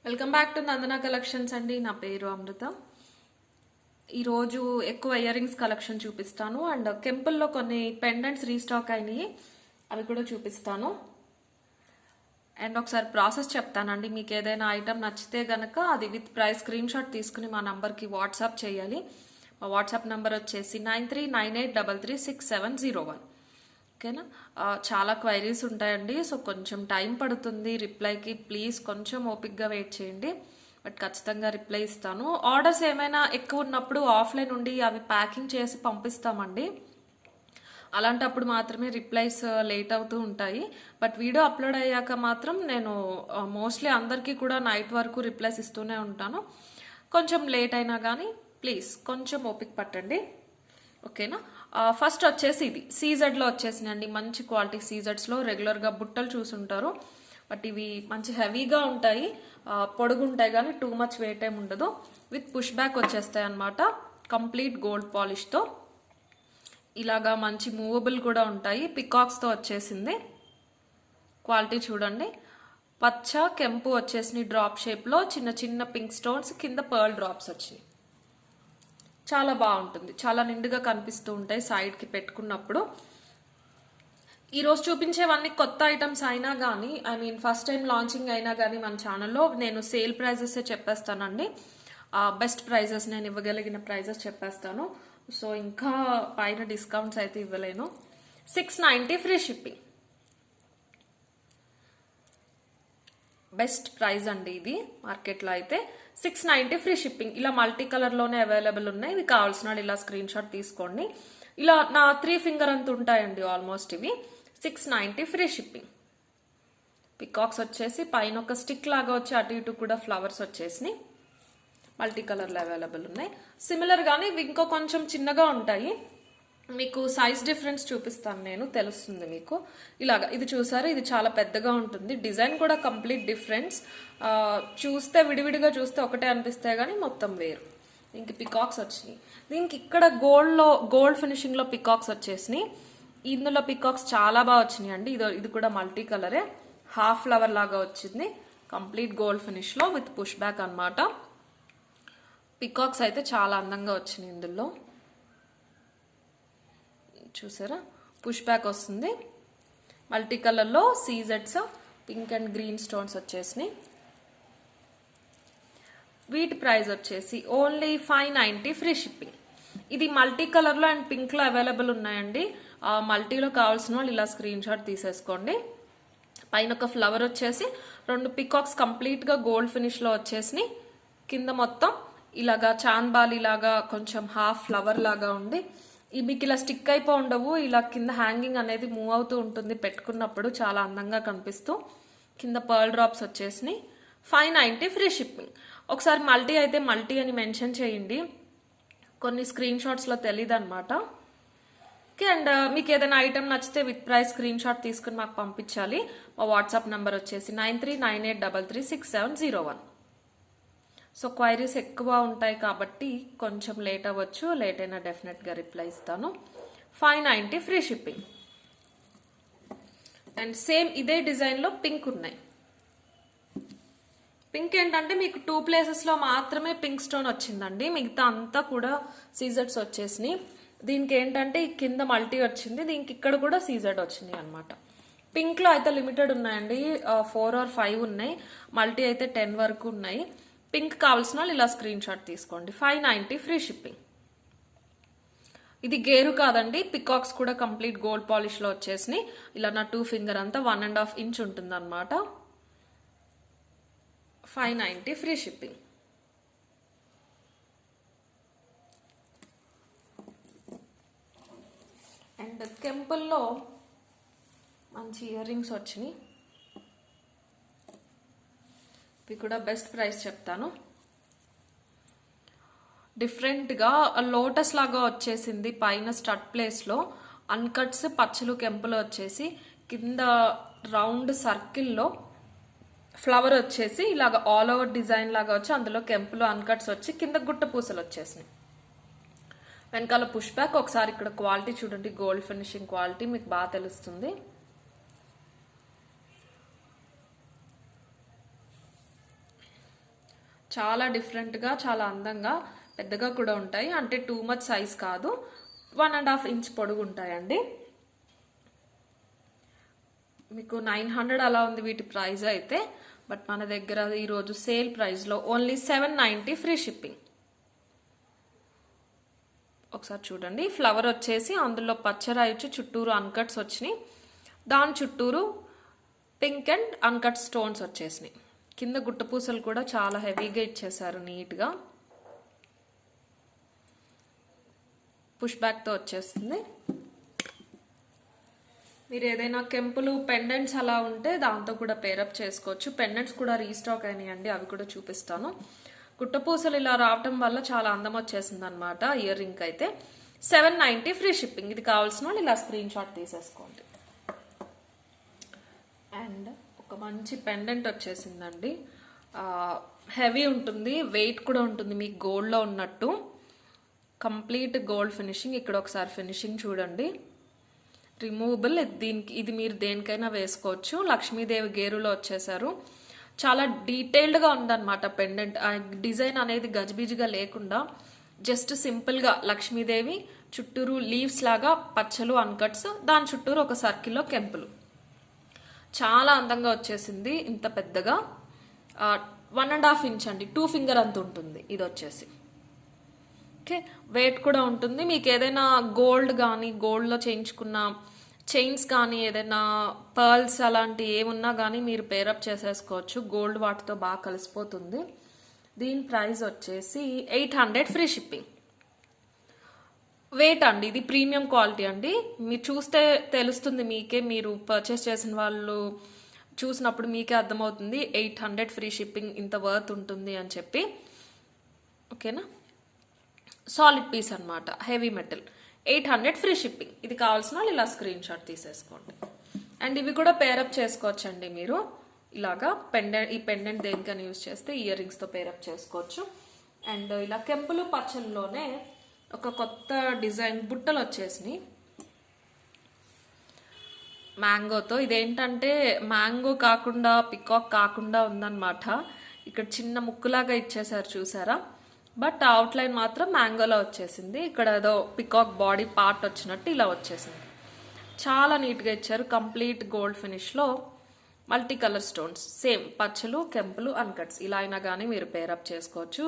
Welcome back to Nandana collections అండి. నా పేరు అమృత. ఈరోజు ఎక్కువ ఇయర్ రింగ్స్ కలెక్షన్ చూపిస్తాను అండ్ కెంపుల్లో కొన్ని పెండెంట్స్ రీస్టాక్ అయినాయి, అవి కూడా చూపిస్తాను. అండ్ ఒకసారి ప్రాసెస్ చెప్తానండి. మీకు ఏదైనా ఐటమ్ నచ్చితే గనక అది విత్ ప్రైస్ స్క్రీన్ షాట్ తీసుకుని మా నంబర్కి వాట్సాప్ చేయాలి. మా వాట్సాప్ నంబర్ వచ్చేసి 9398336701. ఓకేనా. చాలా క్వైరీస్ ఉంటాయండి, సో కొంచెం టైం పడుతుంది రిప్లైకి. ప్లీజ్ కొంచెం ఓపిక్గా వెయిట్ చేయండి, బట్ ఖచ్చితంగా రిప్లై ఇస్తాను. ఆర్డర్స్ ఏమైనా ఎక్కువ ఉన్నప్పుడు ఆఫ్లైన్ ఉండి అవి ప్యాకింగ్ చేసి పంపిస్తామండి. అలాంటప్పుడు మాత్రమే రిప్లైస్ లేట్ అవుతూ ఉంటాయి. బట్ వీడియో అప్లోడ్ అయ్యాక మాత్రం నేను మోస్ట్లీ అందరికీ కూడా నైట్ వరకు రిప్లైస్ ఇస్తూనే ఉంటాను. కొంచెం లేట్ అయినా కానీ ప్లీజ్ కొంచెం ఓపిక పట్టండి, ఓకేనా. ఫస్ట్ వచ్చేసి ఇది సీజెడ్లో వచ్చేసినాయండి. మంచి క్వాలిటీ సీజెడ్స్లో రెగ్యులర్గా బుట్టలు చూసుంటారు, బట్ ఇవి మంచి హెవీగా ఉంటాయి, పొడుగుంటాయి కానీ టూ మచ్ వెయిట్ ఏమి ఉండదు. విత్ పుష్ బ్యాక్ వచ్చేస్తాయి అన్నమాట, కంప్లీట్ గోల్డ్ పాలిష్తో. ఇలాగా మంచి మూవబుల్ కూడా ఉంటాయి. పికాక్స్తో వచ్చేసింది. క్వాలిటీ చూడండి. పచ్చ కెంపు వచ్చేసి డ్రాప్ షేప్లో చిన్న చిన్న పింక్ స్టోన్స్, కింద పర్ల్ డ్రాప్స్ వచ్చినాయి. చాలా బాగుంటుంది, చాలా నిండుగా కనిపిస్తూ ఉంటాయి సైడ్కి పెట్టుకున్నప్పుడు. ఈరోజు చూపించేవన్నీ కొత్త ఐటమ్స్ అయినా కానీ, ఫస్ట్ టైం లాంచింగ్ అయినా కానీ మన ఛానల్లో నేను సేల్ ప్రైజెస్ చెప్పేస్తానండి. బెస్ట్ ప్రైజెస్, నేను ఇవ్వగలిగిన ప్రైజెస్ చెప్పేస్తాను. సో ఇంకా పైన డిస్కౌంట్స్ అయితే ఇవ్వలేను. 690 ఫ్రీ షిప్పింగ్, బెస్ట్ ప్రైస్ అండి ఇది మార్కెట్లో అయితే. 690 ఫ్రీ షిప్పింగ్. ఇలా మల్టీ కలర్లోనే అవైలబుల్ ఉన్నాయి. ఇవి కావాల్సిన వాళ్ళు ఇలా స్క్రీన్ షాట్ తీసుకోండి. ఇలా నా 3 ఫింగర్ అంత ఉంటాయండి ఆల్మోస్ట్ ఇవి. 690 ఫ్రీ షిప్పింగ్. పికాక్స్ వచ్చేసి పైన ఒక స్టిక్ లాగా వచ్చి అటు ఇటు కూడా ఫ్లవర్స్ వచ్చేసి మల్టీ కలర్లో అవైలబుల్ ఉన్నాయి. సిమిలర్ గానీ ఇవి ఇంకో కొంచెం చిన్నగా ఉంటాయి. మీకు సైజ్ డిఫరెన్స్ చూపిస్తాను నేను, తెలుస్తుంది మీకు. ఇలాగా ఇది చూసారు, ఇది చాలా పెద్దగా ఉంటుంది. డిజైన్ కూడా కంప్లీట్ డిఫరెన్స్. చూస్తే విడివిడిగా చూస్తే ఒకటే అనిపిస్తాయి కానీ మొత్తం వేరు. దీనికి పికాక్స్ వచ్చినాయి. దీనికి ఇక్కడ గోల్డ్ ఫినిషింగ్ లో పికాక్స్ వచ్చేసినాయి. ఇందులో పికాక్స్ చాలా బాగా వచ్చినాయి అండి. ఇది కూడా మల్టీ కలరే, హాఫ్ ఫ్లవర్ లాగా వచ్చింది. కంప్లీట్ గోల్డ్ ఫినిష్ లో విత్ పుష్ బ్యాక్ అన్నమాట. పికాక్స్ అయితే చాలా అందంగా వచ్చినాయి. ఇందులో చూసారా, పుష్ బ్యాక్ వస్తుంది. మల్టీ కలర్లో సీజెడ్స్, పింక్ అండ్ గ్రీన్ స్టోన్స్ వచ్చేసినాయి. వీటి ప్రైస్ వచ్చేసి ఓన్లీ 590 ఫ్రీ షిప్పింగ్. ఇది మల్టీ కలర్లో అండ్ పింక్లో అవైలబుల్ ఉన్నాయండి. మల్టీలో కావాల్సిన వాళ్ళు ఇలా స్క్రీన్ షాట్ తీసేసుకోండి. పైన ఒక ఫ్లవర్ వచ్చేసి 2 పికాక్స్ కంప్లీట్గా గోల్డ్ ఫినిష్లో వచ్చేసినాయి. కింద మొత్తం ఇలాగా చాన్బాలి లాగా కొంచెం హాఫ్ ఫ్లవర్ లాగా ఉంది. మీకు ఇలా స్టిక్ అయిపో ఉండవు, ఇలా కింద హ్యాంగింగ్ అనేది మూవ్ అవుతూ ఉంటుంది పెట్టుకున్నప్పుడు, చాలా అందంగా కనిపిస్తూ. కింద పర్ల్ డ్రాప్స్ వచ్చేసినాయి. 590 ఫ్రీ షిప్పింగ్. ఒకసారి మల్టీ అయితే మల్టీ అని మెన్షన్ చేయండి, కొన్ని స్క్రీన్ షాట్స్లో తెలియదు అనమాట. ఓకే. అండ్ మీకు ఏదైనా ఐటమ్ నచ్చితే విత్ ప్రైస్ స్క్రీన్ షాట్ తీసుకుని మాకు పంపించాలి. మా వాట్సాప్ నెంబర్ వచ్చేసి 9398336701. సో క్వైరీస్ ఎక్కువ ఉంటాయి కాబట్టి కొంచెం లేట్ అవ్వచ్చు, లేట్ అయినా డెఫినెట్గా రిప్లై ఇస్తాను. 590 ఫ్రీ షిప్పింగ్. అండ్ సేమ్ ఇదే డిజైన్లో పింక్ ఉన్నాయి. పింక్ ఏంటంటే మీకు 2 ప్లేసెస్లో మాత్రమే పింక్ స్టోన్ వచ్చిందండి, మిగతా అంతా కూడా సీజెడ్స్ వచ్చేసినాయి. దీనికి ఏంటంటే ఈ కింద మల్టీ వచ్చింది, దీనికి ఇక్కడ కూడా సీజెడ్ వచ్చినాయి అనమాట. పింక్లో అయితే లిమిటెడ్ ఉన్నాయండి, 4 or 5 ఉన్నాయి. మల్టీ అయితే 10 వరకు ఉన్నాయి. పింక్ కావాల్సిన వాళ్ళు ఇలా స్క్రీన్ షాట్ తీసుకోండి. 590 ఫ్రీ షిప్పింగ్. ఇది గేరు కాదండి, పికాక్స్ కూడా కంప్లీట్ గోల్డ్ పాలిష్ లో వచ్చేసి ఇలా నా 2 ఫింగర్ అంతా 1.5 ఇంచ్ ఉంటుంది అనమాట. 590 ఫ్రీ షిప్పింగ్. అండ్ కెంపుల్లో మంచి ఇయర్ రింగ్స్ వచ్చినాయి. ఇవి కూడా బెస్ట్ ప్రైస్ చెప్తాను. డిఫరెంట్గా లోటస్ లాగా వచ్చేసింది పైన స్టడ్ ప్లేస్లో. అన్కట్స్ పచ్చలు కెంపులు వచ్చేసి కింద రౌండ్ సర్కిల్లో ఫ్లవర్ వచ్చేసి ఇలాగ ఆల్ ఓవర్ డిజైన్ లాగా వచ్చి అందులో కెంపులు అన్కట్స్ వచ్చి కింద గుట్ట పూసలు వచ్చేసినాయి. వెనకాల పుష్ బ్యాక్. ఒకసారి ఇక్కడ క్వాలిటీ చూడండి, గోల్డ్ ఫినిషింగ్ క్వాలిటీ మీకు బాగా తెలుస్తుంది. చాలా డిఫరెంట్గా, చాలా అందంగా, పెద్దగా కూడా ఉంటాయి. అంటే టూ మచ్ సైజ్ కాదు, 1.5 ఇంచ్ పొడుగు ఉంటాయండి. మీకు 900 అలా ఉంది వీటి ప్రైస్ అయితే. బట్ మన దగ్గర ఈరోజు సేల్ ప్రైస్లో ఓన్లీ 790 ఫ్రీ షిప్పింగ్. ఒకసారి చూడండి, ఫ్లవర్ వచ్చేసి అందులో పచ్చరాయి వచ్చి చుట్టూరు అన్కట్స్ వచ్చినాయి. దాని చుట్టూరు పింక్ అండ్ అన్కట్ స్టోన్స్ వచ్చేసినాయి. కింద గుట్టపూసలు కూడా చాలా హెవీగా ఇచ్చేసారు, నీట్గా పుష్ బ్యాక్తో వచ్చేస్తుంది. మీరు ఏదైనా కెంపులు పెండెంట్స్ అలా ఉంటే దాంతో కూడా పేరప్ చేసుకోవచ్చు. పెండెంట్స్ కూడా రీస్టాక్ అయినాయండి, అవి కూడా చూపిస్తాను. గుట్టపూసలు ఇలా రావటం వల్ల చాలా అందం వచ్చేసింది అనమాట. ఇయర్ రింగ్ అయితే 790 ఫ్రీ షిప్పింగ్. ఇది కావాల్సిన వాళ్ళు ఇలా స్క్రీన్ షాట్ తీసేసుకోండి. అండ్ ఒక మంచి పెండెంట్ వచ్చేసిందండి. హెవీ ఉంటుంది, వెయిట్ కూడా ఉంటుంది, మీకు గోల్డ్లో ఉన్నట్టు. Complete gold finishing. ఇక్కడ ఒకసారి ఫినిషింగ్ చూడండి, రిమూవబుల్. ఇది మీరు దేనికైనా వేసుకోవచ్చు. లక్ష్మీదేవి గేరులో వచ్చేసారు. చాలా డీటెయిల్డ్గా ఉందన్నమాట పెండెంట్. ఆ డిజైన్ అనేది గజిబిజిగా లేకుండా జస్ట్ సింపుల్గా లక్ష్మీదేవి చుట్టూరు లీవ్స్ లాగా పచ్చలు అన్కట్స్, దాని చుట్టూరు ఒక సర్కిల్లో కెంపులు. చాలా అందంగా వచ్చేసింది. ఇంత పెద్దగా 1.5 ఇంచ్ అండి, 2 ఫింగర్ అంత ఉంటుంది ఇది వచ్చేసి. ఓకే, వెయిట్ కూడా ఉంటుంది. మీకు ఏదైనా గోల్డ్ కానీ, గోల్డ్లో చేయించుకున్న చైన్స్ కానీ, ఏదైనా పర్ల్స్ అలాంటి ఏమున్నా కానీ మీరు పేరప్ చేసేసుకోవచ్చు. గోల్డ్ వాటితో బాగా కలిసిపోతుంది. దీని ప్రైస్ వచ్చేసి 800 ఫ్రీ షిప్పింగ్. వెయిట్ అండి, ఇది ప్రీమియం క్వాలిటీ అండి. మీరు చూస్తే తెలుస్తుంది మీకే, మీరు పర్చేస్ చేసిన వాళ్ళు చూసినప్పుడు మీకే అర్థమవుతుంది 800 ఫ్రీ షిప్పింగ్ ఇంత వర్త్ ఉంటుంది అని చెప్పి. ఓకేనా, సాలిడ్ పీస్ అనమాట, హెవీ మెటల్. 800 free shipping. ఇది కావాల్సిన వాళ్ళు ఇలా స్క్రీన్ షాట్ తీసేసుకోండి. అండ్ ఇవి కూడా పేరప్ చేసుకోవచ్చండి మీరు. ఇలాగా ఈ పెండెంట్ దేనికని యూజ్ చేస్తే ఇయర్ రింగ్స్తో పేరప్ చేసుకోవచ్చు. అండ్ ఇలా కెంపులు పచ్చల్లోనే ఒక కొత్త డిజైన్ బుట్టలు వచ్చేసినాయి మ్యాంగోతో. ఇదేంటంటే మ్యాంగో కాకుండా, పికాక్ కాకుండా ఉందన్నమాట. ఇక్కడ చిన్న ముక్కులాగా ఇచ్చేసారు చూసారా, బట్ అవుట్లైన్ మాత్రం మ్యాంగోలో వచ్చేసింది. ఇక్కడ ఏదో పికాక్ బాడీ పార్ట్ వచ్చినట్టు ఇలా వచ్చేసింది. చాలా నీట్గా ఇచ్చారు. కంప్లీట్ గోల్డ్ ఫినిష్లో మల్టీ కలర్ స్టోన్స్, సేమ్ పచ్చలు, కెంపులు, అన్కట్స్. ఇలా అయినా కానీ మీరు పేరప్ చేసుకోవచ్చు.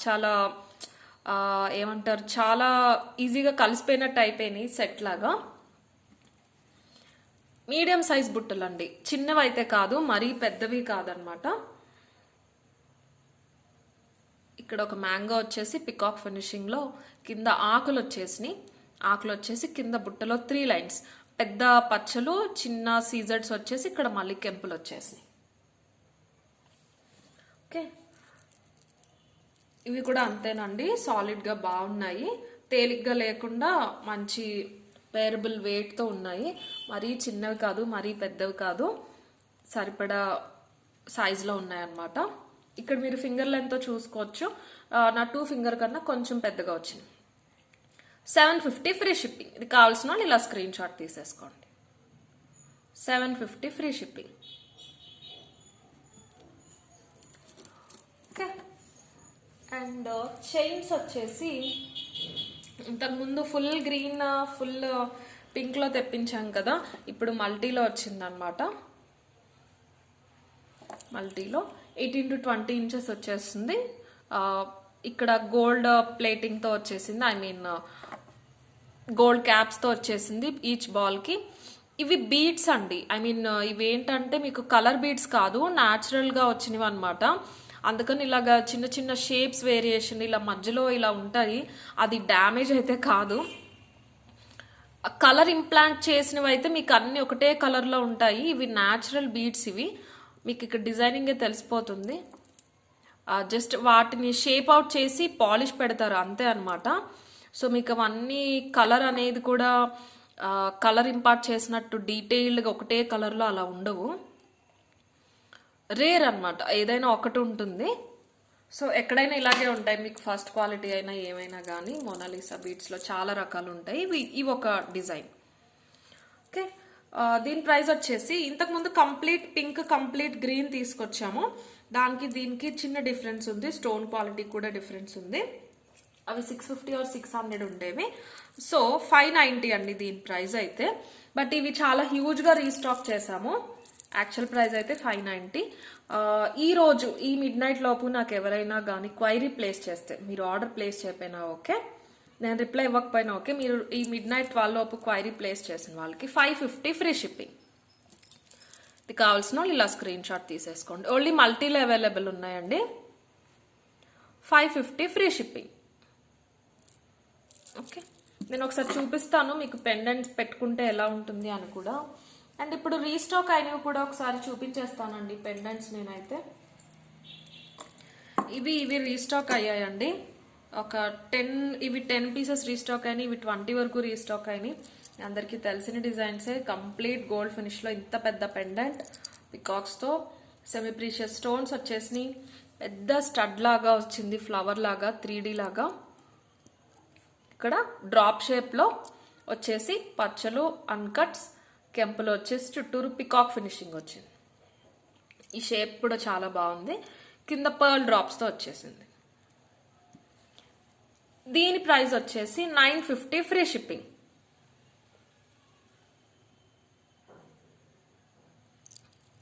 చాలా ఏమంటారు, చాలా ఈజీగా కలిసిపోయినట్టు అయిపోయినాయి సెట్ లాగా. మీడియం సైజ్ బుట్టలు అండి, చిన్నవి అయితే కాదు, మరీ పెద్దవి కాదనమాట. ఇక్కడ ఒక మ్యాంగో వచ్చేసి పికాక్ ఫినిషింగ్లో, కింద ఆకులు వచ్చేసినాయి. ఆకులు వచ్చేసి కింద బుట్టలో 3 లైన్స్, పెద్ద పచ్చలు, చిన్న సీజర్స్ వచ్చేసి ఇక్కడ మళ్ళీ కెంపులు వచ్చేసినాయి. ఓకే, ఇవి కూడా అంతేనండి, సాలిడ్గా బాగున్నాయి. తేలిగ్గా లేకుండా మంచి వేరబుల్ వెయిట్తో ఉన్నాయి. మరీ చిన్నవి కాదు, మరీ పెద్దవి కాదు, సరిపడా సైజులో ఉన్నాయన్నమాట. ఇక్కడ మీరు ఫింగర్ లెంత్తో చూసుకోవచ్చు. నా 2 ఫింగర్ కన్నా కొంచెం పెద్దగా వచ్చింది. 750 ఫ్రీ షిప్పింగ్. ఇది కావాల్సిన వాళ్ళు ఇలా స్క్రీన్ షాట్ తీసేసుకోండి. 750 free shipping. Okay, and chains వచ్చేసి ఇంతకుముందు ఫుల్ గ్రీన్, ఫుల్ పింక్లో తెప్పించాం కదా, ఇప్పుడు మల్టీలో వచ్చిందనమాట. మల్టీలో 18 to 20 ఇంచెస్ వచ్చేస్తుంది. ఇక్కడ గోల్డ్ ప్లేటింగ్తో వచ్చేసింది, ఐ మీన్ గోల్డ్ క్యాప్స్తో వచ్చేసింది ఈచ్ బాల్కి. ఇవి బీడ్స్ అండి, ఐ మీన్ ఇవి ఏంటంటే మీకు కలర్ బీడ్స్ కాదు, న్యాచురల్గా వచ్చినవి అనమాట. అందుకని ఇలాగా చిన్న చిన్న షేప్స్ వేరియేషన్ ఇలా మధ్యలో ఇలా ఉంటాయి. అది డ్యామేజ్ అయితే కాదు. కలర్ ఇంప్లాంట్ చేసినవి అయితే మీకు అన్ని ఒకటే కలర్లో ఉంటాయి. ఇవి న్యాచురల్ బీడ్స్. ఇవి మీకు ఇక్కడ డిజైనింగే తెలిసిపోతుంది. జస్ట్ వాటిని షేప్ అవుట్ చేసి పాలిష్ పెడతారు అంతే అనమాట. సో మీకు అవన్నీ కలర్ అనేది కూడా కలర్ ఇంపార్ట్ చేసినట్టు డీటెయిల్డ్గా ఒకటే కలర్లో అలా ఉండవు. రేర్ అనమాట, ఏదైనా ఒకటి ఉంటుంది. సో ఎక్కడైనా ఇలాగే ఉంటాయి మీకు, ఫస్ట్ క్వాలిటీ అయినా ఏమైనా కానీ. మోనాలిసా బీడ్స్లో చాలా రకాలు ఉంటాయి. ఇవి ఒక డిజైన్. ఓకే, దీని ప్రైస్ వచ్చేసి ఇంతకుముందు కంప్లీట్ పింక్, కంప్లీట్ గ్రీన్ తీసుకొచ్చాము. దానికి దీనికి చిన్న డిఫరెన్స్ ఉంది, స్టోన్ క్వాలిటీ కూడా డిఫరెన్స్ ఉంది. అవి 650 ఆర్ 600 ఉండేవి. సో 590 అండి దీని ప్రైస్ అయితే. బట్ ఇవి చాలా హ్యూజ్గా రీస్టాక్ చేసాము. యాక్చువల్ ప్రైస్ అయితే 590. ఈ రోజు ఈ మిడ్ నైట్ లోపు నాకు ఎవరైనా కానీ క్వైరీ ప్లేస్ చేస్తే, మీరు ఆర్డర్ ప్లేస్ చేయకపోయినా ఓకే, నేను రిప్లై ఇవ్వకపోయినా ఓకే, మీరు ఈ మిడ్ నైట్ 12 లోపు క్వైరీ ప్లేస్ చేసిన వాళ్ళకి 550 ఫ్రీ షిప్పింగ్. ఇది కావాల్సిన వాళ్ళు ఇలా స్క్రీన్ షాట్ తీసేసుకోండి. ఓన్లీ మల్టీలో అవైలబుల్ ఉన్నాయండి. 550 ఫ్రీ షిప్పింగ్. ఓకే, నేను ఒకసారి చూపిస్తాను మీకు పెండెంట్స్ పెట్టుకుంటే ఎలా ఉంటుంది అని కూడా. అండ్ ఇప్పుడు రీస్టాక్ అయినవి కూడా ఒకసారి చూపించేస్తానండి పెండెంట్స్. నేనైతే ఇవి రీస్టాక్ అయ్యాయండి. ఒక 10 పీసెస్ రీస్టాక్ అయినాయి, ఇవి 20 వరకు రీస్టాక్ అయినాయి. అందరికీ తెలిసిన డిజైన్సే. కంప్లీట్ గోల్డ్ ఫినిష్లో ఇంత పెద్ద పెండెంట్ పికాక్స్తో సెమీ ప్రీషియస్ స్టోన్స్ వచ్చేసి పెద్ద స్టడ్ లాగా వచ్చింది, ఫ్లవర్ లాగా 3D లాగా. ఇక్కడ డ్రాప్ షేప్లో వచ్చేసి పచ్చలు, అన్కట్స్, కెంపులు వచ్చేసి చుట్టూరు పికాక్ ఫినిషింగ్ వచ్చింది. ఈ షేప్ కూడా చాలా బాగుంది. కింద పర్ల్ డ్రాప్స్తో వచ్చేసింది. దీని ప్రైస్ వచ్చేసి 950 ఫ్రీ షిప్పింగ్.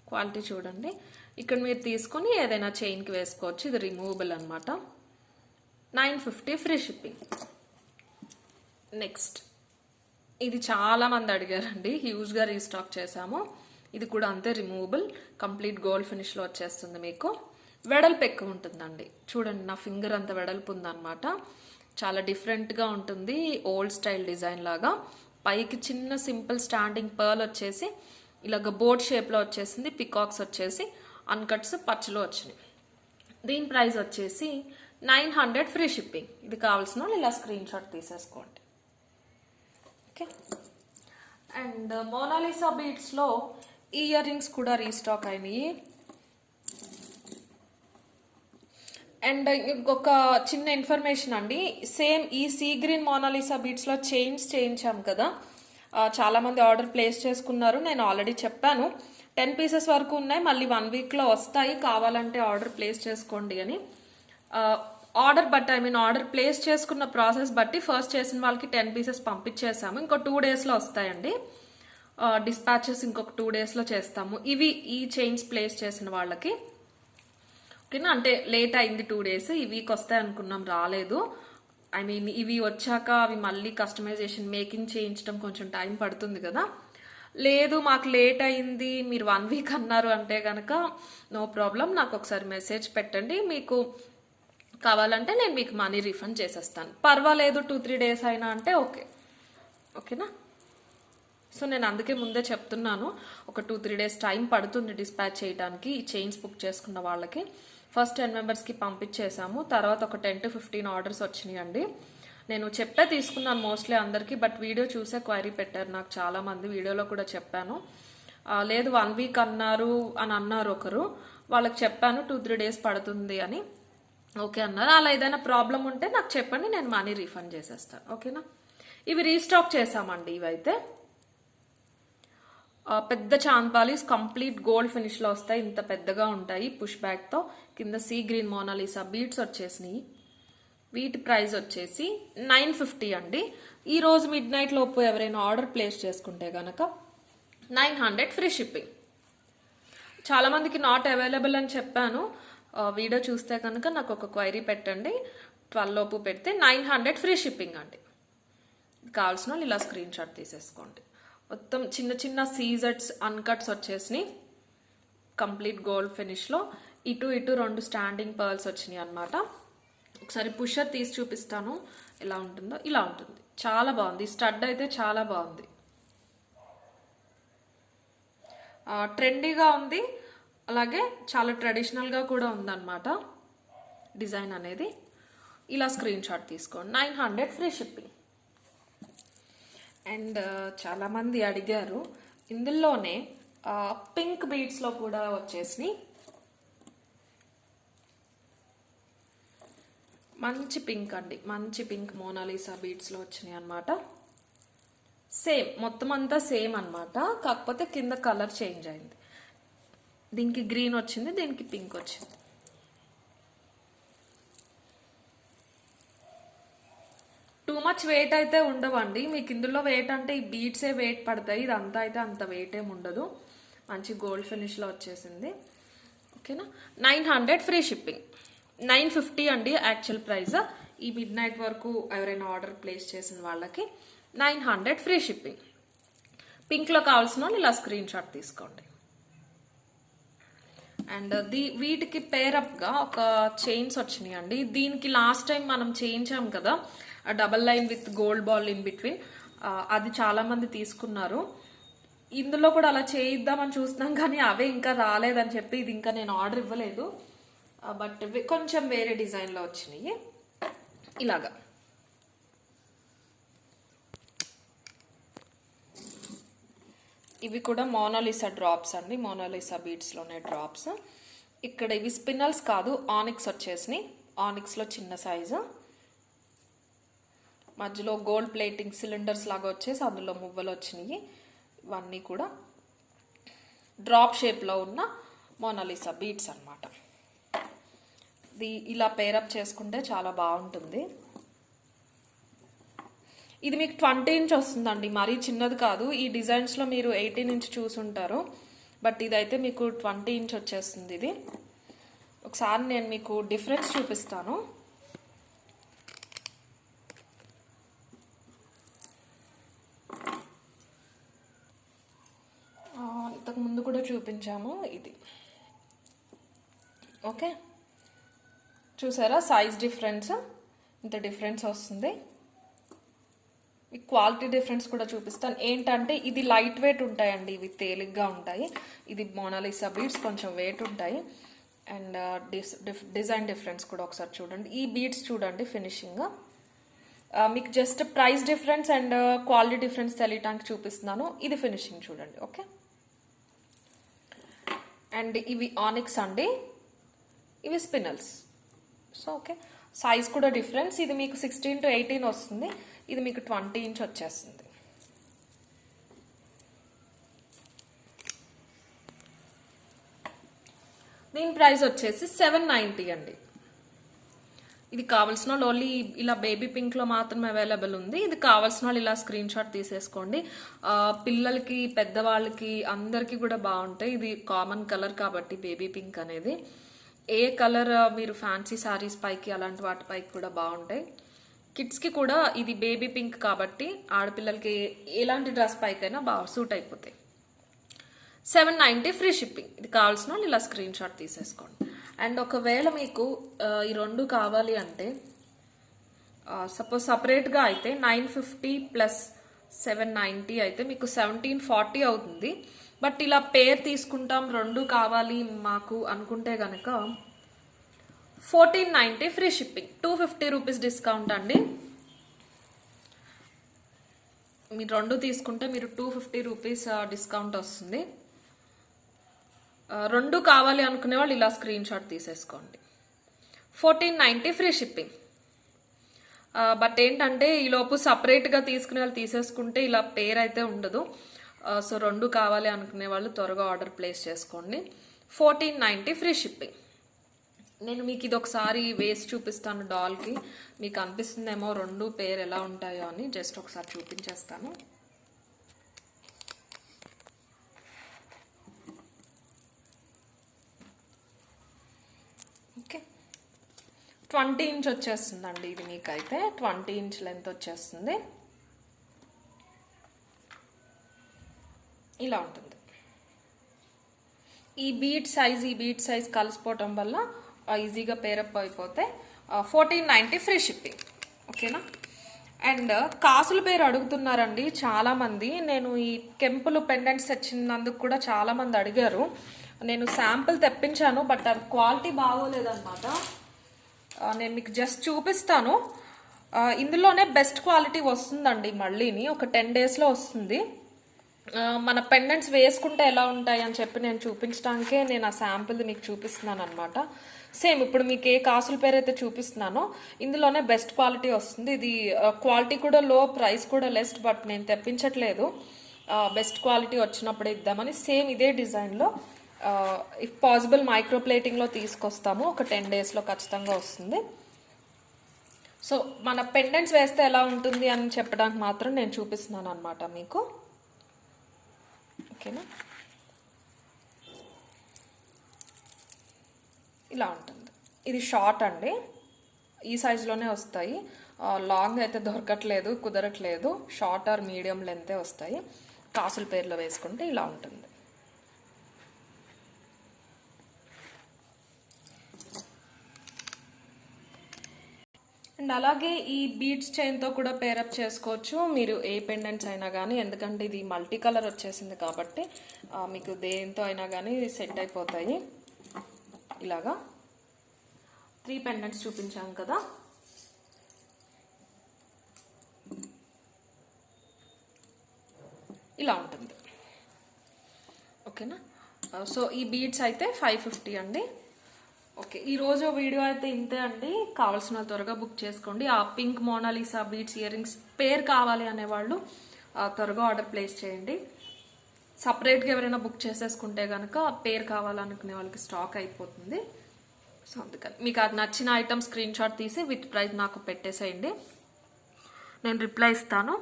క్వాలిటీ చూడండి. ఇక్కడ మీరు తీసుకుని ఏదైనా చైన్కి వేసుకోవచ్చు. ఇది రిమూవబుల్ అనమాట. 950 ఫ్రీ షిప్పింగ్. నెక్స్ట్ ఇది చాలా మంది అడిగారండి, హ్యూజ్గా రీస్టాక్ చేసాము. ఇది కూడా అంతే, రిమూవబుల్, కంప్లీట్ గోల్డ్ ఫినిష్లో వచ్చేస్తుంది. మీకు వెడల్పు ఎక్కువ ఉంటుందండి. చూడండి నా ఫింగర్ అంత వెడల్పు ఉందన్నమాట. చాలా డిఫరెంట్గా ఉంటుంది, ఓల్డ్ స్టైల్ డిజైన్ లాగా. పైకి చిన్న సింపుల్ స్టాండింగ్ పర్ల్ వచ్చేసి ఇలాగ బోట్ షేప్లో వచ్చేసింది. పికాక్స్ వచ్చేసి అన్కట్స్ పచ్చలు వచ్చినాయి. దీని ప్రైస్ వచ్చేసి 900 ఫ్రీ షిప్పింగ్. ఇది కావాల్సిన వాళ్ళు ఇలా స్క్రీన్ షాట్ తీసేసుకోండి. ఓకే, అండ్ మోనాలిసా బీడ్స్లో ఇయర్ రింగ్స్ కూడా రీస్టాక్ అయినాయి. అండ్ ఇంకొక చిన్న ఇన్ఫర్మేషన్ అండి, సేమ్ ఈ సీ గ్రీన్ మోనాలిసా బీడ్స్లో చైన్స్ చేయించాం కదా, చాలా మంది ఆర్డర్ ప్లేస్ చేసుకున్నారు. నేను ఆల్రెడీ చెప్పాను 10 పీసెస్ వరకు ఉన్నాయి, మళ్ళీ 1 వీక్లో వస్తాయి, కావాలంటే ఆర్డర్ ప్లేస్ చేసుకోండి అని. ఆర్డర్ బట్టి ఆర్డర్ ప్లేస్ చేసుకున్న ప్రాసెస్ బట్టి ఫస్ట్ చేసిన వాళ్ళకి 10 పీసెస్ పంపించేసాము. ఇంకో 2 డేస్లో వస్తాయండి డిస్పాచెస్. ఇంకొక 2 డేస్లో చేస్తాము. ఈ చైన్స్ ప్లేస్ చేసిన వాళ్ళకి ఓకేనా. అంటే లేట్ అయింది 2 డేస్, ఈ వీక్ వస్తాయి అనుకున్నాం, రాలేదు. ఇవి వచ్చాక అవి మళ్ళీ కస్టమైజేషన్ మేకింగ్ చేయించడం కొంచెం టైం పడుతుంది కదా. లేదు మాకు లేట్ అయింది, మీరు 1 వీక్ అన్నారు అంటే కనుక నో ప్రాబ్లం, నాకు ఒకసారి మెసేజ్ పెట్టండి. మీకు కావాలంటే నేను మీకు మనీ రీఫండ్ చేసేస్తాను. పర్వాలేదు 2-3 డేస్ అయినా అంటే ఓకేనా. సో నేను అందుకే ముందే చెప్తున్నాను, ఒక 2-3 డేస్ టైం పడుతుంది డిస్పాచ్ చేయడానికి. ఈ చైన్స్ బుక్ చేసుకున్న వాళ్ళకి ఫస్ట్ 10 మెంబర్స్కి పంపించేసాము. తర్వాత ఒక 10-15 ఆర్డర్స్ వచ్చినాయి అండి. నేను చెప్పే తీసుకున్నాను మోస్ట్లీ అందరికీ, బట్ వీడియో చూసే క్వైరీ పెట్టారు నాకు చాలా మంది. వీడియోలో కూడా చెప్పాను, లేదు 1 వీక్ అన్నారు అని అన్నారు ఒకరు. వాళ్ళకి చెప్పాను 2-3 డేస్ పడుతుంది అని. ఓకే అన్నారు. అలా ఏదైనా ప్రాబ్లం ఉంటే నాకు చెప్పండి, నేను మనీ రీఫండ్ చేసేస్తాను. ఓకేనా. ఇవి రీస్టాక్ చేసామండి. ఇవైతే పెద్ద చాంపాలీస్ కంప్లీట్ గోల్డ్ ఫినిష్లో వస్తాయి, ఇంత పెద్దగా ఉంటాయి పుష్ బ్యాక్తో. కింద సీ గ్రీన్ మోనాలిసా బీడ్స్ వచ్చేసినాయి. వీటి ప్రైస్ వచ్చేసి 950 అండి. ఈ రోజు మిడ్ నైట్ లోపు ఎవరైనా ఆర్డర్ ప్లేస్ చేసుకుంటే కనుక 900 ఫ్రీ షిప్పింగ్. చాలా మందికి నాట్ అవైలబుల్ అని చెప్పాను. వీడియో చూస్తే కనుక నాకు ఒక క్వైరీ పెట్టండి, 12 లోపు పెడితే 900 ఫ్రీ షిప్పింగ్ అండి. కావాల్సిన వాళ్ళు ఇలా స్క్రీన్ షాట్ తీసేసుకోండి. మొత్తం చిన్న చిన్న సీజెట్స్ అన్కట్స్ వచ్చేసినాయి, కంప్లీట్ గోల్డ్ ఫినిష్లో. ఇటు 2 స్టాండింగ్ పర్ల్స్ వచ్చినాయి అనమాట. ఒకసారి పుషర్ తీసి చూపిస్తాను ఎలా ఉంటుందో. ఇలా ఉంటుంది, చాలా బాగుంది. స్టడ్ అయితే చాలా బాగుంది, ట్రెండీగా ఉంది, అలాగే చాలా ట్రెడిషనల్గా కూడా ఉందన్నమాట డిజైన్ అనేది. ఇలా స్క్రీన్ షాట్ తీసుకోండి. 900 ఫ్రీ షిప్పింగ్. అండ్ చాలామంది అడిగారు, ఇందులోనే పింక్ బీడ్స్లో కూడా వచ్చేసి మంచి పింక్ అండి, మంచి పింక్ మోనాలిసా బీడ్స్లో వచ్చినాయి అనమాట. సేమ్ మొత్తం అంతా సేమ్ అనమాట, కాకపోతే కింద కలర్ చేంజ్ అయింది. దీనికి గ్రీన్ వచ్చింది, దీనికి పింక్ వచ్చింది. టూ మచ్ వెయిట్ అయితే ఉండవండి మీకు ఇందులో. వెయిట్ అంటే ఈ బీడ్సే వెయిట్ పడతాయి, ఇదంతా అయితే అంత వెయిట్ ఏమి ఉండదు. మంచి గోల్డ్ ఫినిష్లో వచ్చేసింది. ఓకేనా, 900 ఫ్రీ షిప్పింగ్. 950 అండి యాక్చువల్ ప్రైస్. ఈ మిడ్ నైట్ వరకు ఎవరైనా ఆర్డర్ ప్లేస్ చేసిన వాళ్ళకి 900 ఫ్రీ షిప్పింగ్. పింక్లో కావాల్సిన వాళ్ళు ఇలా స్క్రీన్ షాట్ తీసుకోండి. అండ్ వీటికి పేరప్గా ఒక చైన్స్ వచ్చినాయి అండి. దీనికి లాస్ట్ టైం మనం చేయించాం కదా, double line with gold ball in between, అది చాలా మంది తీసుకున్నారు. ఇందులో కూడా అలా చేయిద్దామని చూస్తున్నాం కానీ అవే ఇంకా రాలేదని చెప్పి ఇది ఇంకా నేను ఆర్డర్ ఇవ్వలేదు. బట్ కొంచెం వేరే డిజైన్లో వచ్చినాయి ఇలాగా. ఇవి కూడా మోనాలిసా డ్రాప్స్ అండి, మోనాలిసా బీడ్స్లోనే డ్రాప్స్. ఇక్కడ ఇవి స్పిన్నల్స్ కాదు, ఆనిక్స్ వచ్చేసినాయి. ఆనిక్స్లో చిన్న సైజు, మధ్యలో గోల్డ్ ప్లేటింగ్ సిలిండర్స్ లాగా వచ్చేసి అందులో మువ్వలు వచ్చినాయి. ఇవన్నీ కూడా డ్రాప్ షేప్లో ఉన్న మోనాలిసా బీడ్స్ అన్నమాట. ఇలా పేరప్ చేసుకుంటే చాలా బాగుంటుంది. ఇది మీకు 20 ఇంచ్ వస్తుందండి, మరీ చిన్నది కాదు. ఈ డిజైన్స్లో మీరు 18 ఇంచ్ చూసుంటారు, బట్ ఇదైతే మీకు 20 ఇంచ్ వచ్చేస్తుంది. ఇది ఒకసారి నేను మీకు డిఫరెన్స్ చూపిస్తాను. ఇంతకు ముందు కూడా చూపించాము ఇది. ఓకే, చూసారా సైజ్ డిఫరెన్స్, ఇంత డిఫరెన్స్ వస్తుంది. ఈ క్వాలిటీ డిఫరెన్స్ కూడా చూపిస్తాను. ఏంటంటే ఇది లైట్ వెయిట్ ఉంటాయండి, ఇవి తేలిగ్గా ఉంటాయి. ఇది మోనాలిసా బీడ్స్ కొంచెం వెయిట్ ఉంటాయి. అండ్ డిజైన్ డిఫరెన్స్ కూడా ఒకసారి చూడండి. ఈ బీడ్స్ చూడండి ఫినిషింగ్. మీకు just price difference and quality difference తెలియటానికి చూపిస్తున్నాను. ఇది ఫినిషింగ్ చూడండి. ఓకే, అండ్ ఇవి ఆనిక్స్ అండి, ఇవి స్పినల్స్. సో ఓకే, సైజ్ కూడా డిఫరెన్స్. ఇది మీకు 16 to 18 వస్తుంది, ఇది మీకు 20 ఇంచ్ వచ్చేస్తుంది. దీని ప్రైస్ వచ్చేసి 790 అండి. ఇది కావాల్సిన వాళ్ళు ఓన్లీ ఇలా బేబీ పింక్లో మాత్రమే అవైలబుల్ ఉంది. ఇది కావాల్సిన వాళ్ళు ఇలా స్క్రీన్ షాట్ తీసేసుకోండి. పిల్లలకి పెద్దవాళ్ళకి అందరికీ కూడా బాగుంటాయి. ఇది కామన్ కలర్ కాబట్టి బేబీ పింక్ అనేది. ఏ కలర్ మీరు ఫ్యాన్సీ శారీస్ పైకి అలాంటి వాటి పైకి కూడా బాగుంటాయి. కిడ్స్కి కూడా ఇది బేబీ పింక్ కాబట్టి ఆడపిల్లలకి ఎలాంటి డ్రెస్ పైకైనా బాగా సూట్ అయిపోతాయి. 790 ఫ్రీ షిప్పింగ్. ఇది కావాల్సిన వాళ్ళు ఇలా స్క్రీన్ షాట్ తీసేసుకోండి. అండ్ ఒకవేళ మీకు ఈ రెండు కావాలి అంటే సపోజ్ సపరేట్గా అయితే 950 ప్లస్ 790 అయితే మీకు 1740 అవుతుంది. బట్ ఇలా పేర్ తీసుకుంటాం, రెండు కావాలి మాకు అనుకుంటే కనుక 1490 ఫ్రీ షిప్పింగ్, 250 రూపీస్ డిస్కౌంట్ అండి. మీరు రెండు తీసుకుంటే మీరు 250 రూపీస్ డిస్కౌంట్ వస్తుంది. రెండు కావాలి అనుకునే వాళ్ళు ఇలా స్క్రీన్ షాట్ తీసేసుకోండి. 1490 ఫ్రీ షిప్పింగ్. బట్ ఏంటంటే ఈలోపు సపరేట్గా తీసుకునే వాళ్ళు తీసేసుకుంటే ఇలా పేర్ అయితే ఉండదు. సో రెండు కావాలి అనుకునే వాళ్ళు త్వరగా ఆర్డర్ ప్లేస్ చేసుకోండి. 1490 ఫ్రీ షిప్పింగ్. నేను మీకు ఇది ఒకసారి వేసి చూపిస్తాను డాల్కి, మీకు అనిపిస్తుందేమో రెండు పేర్ ఎలా ఉంటాయో అని. జస్ట్ ఒకసారి చూపించేస్తాను. ఓకే, 20 ఇంచ్ వచ్చేస్తుందండి ఇది. మీకైతే 20 ఇంచ్ లెంత్ వచ్చేస్తుంది. ఇలా ఉంటుంది. ఈ బీట్ సైజ్ కలిసిపోవటం వల్ల ఈజీగా పేరప్ అయిపోతే 1490 ఫ్రీ షిప్పింగ్. ఓకేనా. అండ్ కాసుల పేరు అడుగుతున్నారండి చాలామంది. నేను ఈ కెంపులు పెండెంట్స్ తెచ్చినందుకు కూడా చాలామంది అడిగారు. నేను శాంపుల్ తెప్పించాను, బట్ అది క్వాలిటీ బాగోలేదన్నమాట. నేను మీకు జస్ట్ చూపిస్తాను. ఇందులోనే బెస్ట్ క్వాలిటీ వస్తుందండి. మళ్ళీని ఒక 10 daysలో వస్తుంది. మన పెండెంట్స్ వేసుకుంటే ఎలా ఉంటాయి అని చెప్పి నేను చూపించడానికే నేను ఆ శాంపుల్ మీకు చూపిస్తున్నాను అనమాట. సేమ్ ఇప్పుడు మీకు ఏ కాసుల పేరు అయితే చూపిస్తున్నానో ఇందులోనే బెస్ట్ క్వాలిటీ వస్తుంది. ఇది క్వాలిటీ కూడా లో, ప్రైస్ కూడా లెస్. బట్ నేను తెప్పించట్లేదు, బెస్ట్ క్వాలిటీ వచ్చినప్పుడే ఇద్దామని. సేమ్ ఇదే డిజైన్లో ఇఫ్ పాసిబుల్ మైక్రో ప్లేటింగ్లో తీసుకొస్తాము, ఒక 10 డేస్లో ఖచ్చితంగా వస్తుంది. సో మన పెండెంట్స్ వేస్తే ఎలా ఉంటుంది అని చెప్పడానికి మాత్రం నేను చూపిస్తున్నాను అనమాట మీకు. ఓకేనా, ఇలా ఉంటుంది. ఇది షార్ట్ అండి, ఈ సైజులోనే వస్తాయి. లాంగ్ అయితే దొరకట్లేదు, కుదరట్లేదు. షార్ట్ ఆర్ మీడియం లెంతే వస్తాయి. కాసుల పేర్లో వేసుకుంటే ఇలా ఉంటుంది. అండ్ అలాగే ఈ బీడ్స్ చైన్తో కూడా పేరప్ చేసుకోవచ్చు మీరు, ఏ పెండెంట్స్ అయినా కానీ. ఎందుకంటే ఇది మల్టీ కలర్ వచ్చేసింది కాబట్టి మీకు దేంతో అయినా కానీ సెట్ అయిపోతాయి. ఇలాగా 3 పెండెంట్స్ చూపించాం కదా, ఇలా ఉంటుంది. ఓకేనా, సో ఈ బీడ్స్ అయితే 550 అండి. ఓకే, ఈరోజు వీడియో అయితే ఇంతే అండి. కావాల్సిన త్వరగా బుక్ చేసుకోండి. ఆ pink Mona Lisa beads earrings pair కావాలి అనేవాళ్ళు త్వరగా ఆర్డర్ ప్లేస్ చేయండి. సపరేట్గా ఎవరైనా బుక్ చేసేసుకుంటే కనుక పేర్ కావాలనుకునే వాళ్ళకి స్టాక్ అయిపోతుంది. సో అందుకని మీకు అది నచ్చిన ఐటమ్ స్క్రీన్ షాట్ తీసి విత్ ప్రైస్ నాకు పెట్టేసేయండి, నేను రిప్లై ఇస్తాను.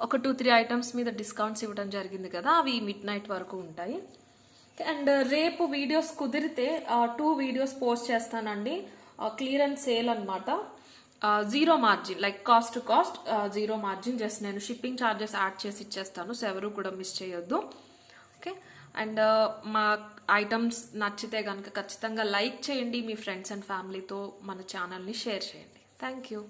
ఒక 2-3 ఐటమ్స్ మీద డిస్కౌంట్స్ ఇవ్వడం జరిగింది కదా, అవి మిడ్ నైట్ వరకు ఉంటాయి. అండ్ రేపు వీడియోస్ కుదిరితే 2 వీడియోస్ పోస్ట్ చేస్తానండి. క్లియరెన్స్ సేల్ అనమాట, 0 margin, like cost to cost 0 margin. Just నేను షిప్పింగ్ ఛార్జెస్ యాడ్ చేసి ఇచ్చేస్తాను, సో ఎవరు కూడా మిస్ చేయొద్దు. ఓకే, అండ్ మా ఐటమ్స్ నచ్చితే కనుక ఖచ్చితంగా లైక్ చేయండి, మీ ఫ్రెండ్స్ అండ్ ఫ్యామిలీతో మన ఛానల్ని షేర్ చేయండి. Thank you.